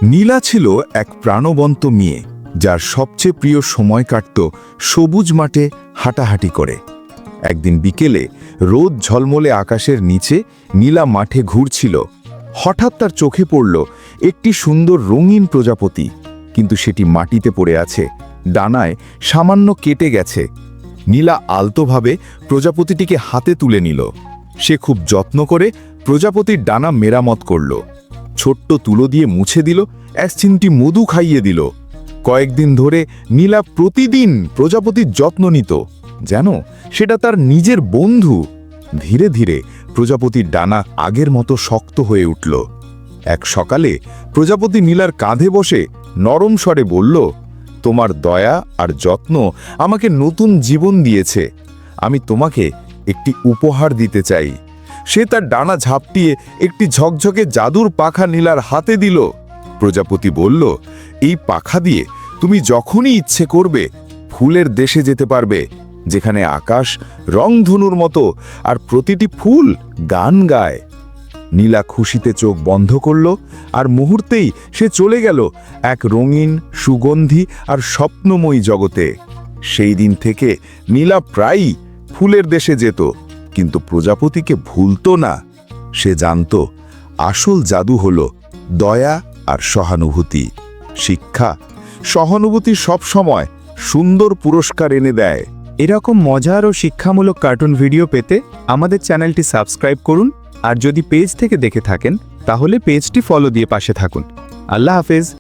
নীলা ছিল এক প্রাণবন্ত মেয়ে, যার সবচেয়ে প্রিয় সময় কাটত সবুজ মাঠে হাঁটাহাঁটি করে। একদিন বিকেলে রোদ ঝলমলে আকাশের নিচে নীলা মাঠে ঘুরছিল। হঠাৎ তার চোখে পড়ল একটি সুন্দর রঙিন প্রজাপতি, কিন্তু সেটি মাটিতে পড়ে আছে, ডানায় সামান্য কেটে গেছে। নীলা আলতোভাবে প্রজাপতিটিকে হাতে তুলে নিল। সে খুব যত্ন করে প্রজাপতির ডানা মেরামত করল, ছোট্ট তুলো দিয়ে মুছে দিল, এক চিমটি মধু খাইয়ে দিল। কয়েকদিন ধরে নীলা প্রতিদিন প্রজাপতির যত্ন নিত, যেন সেটা তার নিজের বন্ধু। ধীরে ধীরে প্রজাপতির ডানা আগের মতো শক্ত হয়ে উঠল। এক সকালে প্রজাপতি নীলার কাঁধে বসে নরম স্বরে বলল, তোমার দয়া আর যত্ন আমাকে নতুন জীবন দিয়েছে। আমি তোমাকে একটি উপহার দিতে চাই। সে তার ডানা ঝাপটিয়ে একটি ঝকঝকে জাদুর পাখা নীলার হাতে দিল। প্রজাপতি বলল, এই পাখা দিয়ে তুমি যখনই ইচ্ছে করবে ফুলের দেশে যেতে পারবে, যেখানে আকাশ রংধনুর মতো আর প্রতিটি ফুল গান গায়। নীলা খুশিতে চোখ বন্ধ করল, আর মুহূর্তেই সে চলে গেল এক রঙিন, সুগন্ধি আর স্বপ্নময়ী জগতে। সেই দিন থেকে নীলা প্রায়ই ফুলের দেশে যেত, কিন্তু প্রজাপতিকে ভুলত না। সে জানত আসল জাদু হলো দয়া আর সহানুভূতি। শিক্ষা: সহানুভূতি সব সময় সুন্দর পুরস্কার এনে দেয়। এরকম মজার ও শিক্ষামূলক কার্টুন ভিডিও পেতে আমাদের চ্যানেলটি সাবস্ক্রাইব করুন, আর যদি পেজ থেকে দেখে থাকেন তাহলে পেজটি ফলো দিয়ে পাশে থাকুন। আল্লাহ হাফেজ।